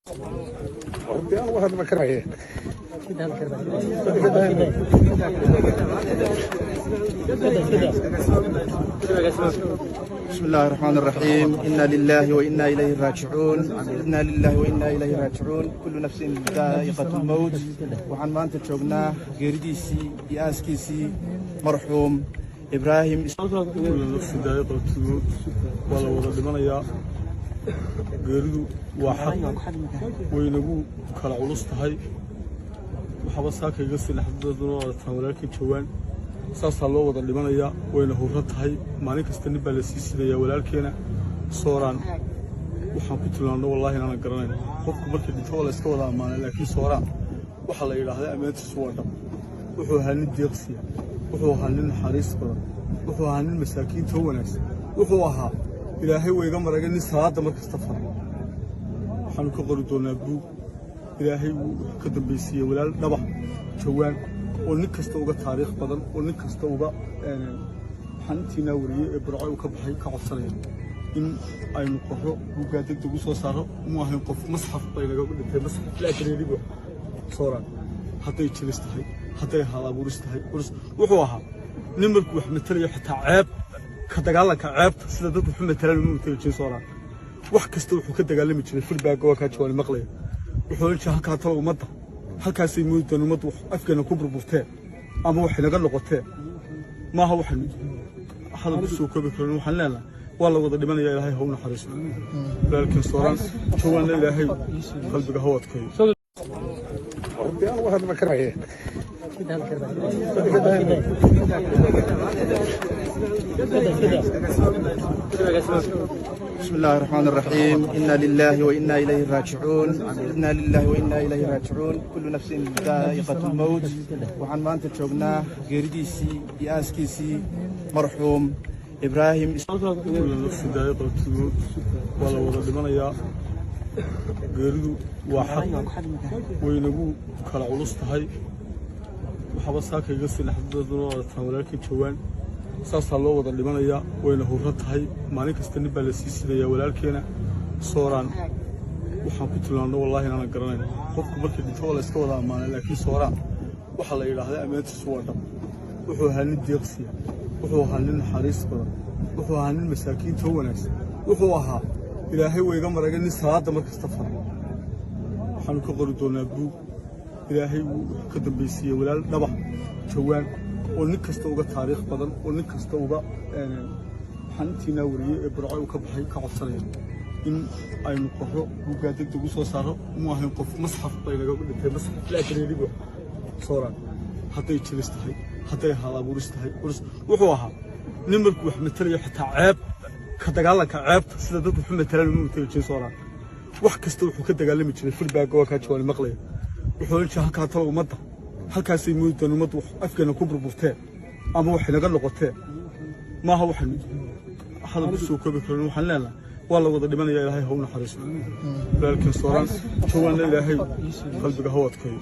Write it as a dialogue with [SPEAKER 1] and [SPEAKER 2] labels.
[SPEAKER 1] بسم الله الرحمن الرحيم. إنا لله وإنا إليه راجعون. إنا لله وإنا إليه راجعون. كل نفس ذائقة الموت. وحن ما أنت تشوفنا جيرديسي ياسكيسي مرحوم إبراهيم.
[SPEAKER 2] كل نفس ذائقة الموت ولا ورد من يا جيردو واحد وينبو كلا علوستهاي وحبساك يقصي لحد الدنيا ولكن جوان ساسا لو wada dhimanaya wayna hurro tahay maalin kasta nibba la siisidaya walaalkeena sooraan waxaan ku tilmaano wallahi inaan garanayn qofku markii dhinto la iska wada amaanay laakiin sooraan waxa la yiraahdaa amaantiisu waa dhab wuxuu ahaa nin deeqsiya wuxuu ahaa nin naxariis badan wuxuu ahaa nin masaakiinta wanaagsan wuxuu ahaa ilaahay wayga maragay nin salaada markasta fara waxaan ku qori doonaa buug ilaahay uu ka dambeysiyay walaal dhaba jawaan oo nin kasta uga taariikh badan oo nin kasta uga xantiina wariyay ee burco uu ka baxay ka codsanaya in aynu qoro buugga degdeg u soo saaro ma ahayn qof masxaf bay naga dhintay masxaf la akhriyay sooraan hadday jilistahay hadday halabuuristahay wuxuu ahaa nin markuu wax matalayo xitaa ceeb ka dagaalanka ceebta sida dad wax matalaan uu matalayo sooraan wax kasta wuxuu ka dagaalami jiray fulbaaga waa ka jawaan maqlay wuxuu inta halka talo umada halkaasay muuddan umadu afkeena ku burburtee ama wax naga noqotee maaha waxan hadal soo koobi karo waxaan leenahay waa la wada dhimanaya ilaahay ha u naxariiso laakiin sooraan jawaan ilaahay qalbiga ha wadkayo
[SPEAKER 1] بسم الله الرحمن الرحيم. إنا لله وإنا إليه راجعون. إنا لله وإنا إليه راجعون. كل نفس ذائقة الموت. وحن ما أنت تشوفنا جيرديسي ياسكيسي مرحوم إبراهيم.
[SPEAKER 2] كل نفس ذائقة الموت ولا ورد من يا جيردو واحد وينبو كلا علوستهاي وحبساك يقصي لحد الدنيا ولكن جوان ساسا لو wada dhimanaya wayna hurro tahay maalin kasta nibba la siisidaya walaalkeena sooraan waxaan ku tilmaano wallahi inaan garanayn qofku markii dhinto la iska wada amaanay laakiin sooraan waxa la yiraahdaa amaantiisu waa dhab wuxuu ahaa nin deeqsiya wuxuu ahaa nin naxariis badan wuxuu ahaa nin masaakiinta wanaagsan wuxuu ahaa ilaahay wayga maragay nin salaada markasta fara waxaan ku qori doonaa buug ilaahay uu ka dambeysiyay walaal dhaba jawaan oo nin kasta uga taariikh badan oo nin kasta uga xantiina wariyay ee burco uu ka baxay ka codsanaya in aynu qoro buugga degdeg u soo saaro ma ahayn qof masxaf bay naga dhintay masxaf la akhriyay sooraan hadday jilistahay hadday halabuuristahay wuxuu ahaa nin markuu wax matalayo xitaa ceeb ka dagaalanka ceebta sida dad wax matalaan uu matalayo sooraan wax kasta wuxuu ka dagaalami jiray fulbaaga waa ka jawaan maqlay wuxuu inta halka talo umada halkaasay muuddan umadu afkeena ku burburtee ama wax naga noqotee maaha waxan hadal soo koobi karo waxaan leenahay waa la wada dhimanaya ilaahay ha u naxariiso laakiin sooraan jawaan ilaahay qalbiga ha wadkayo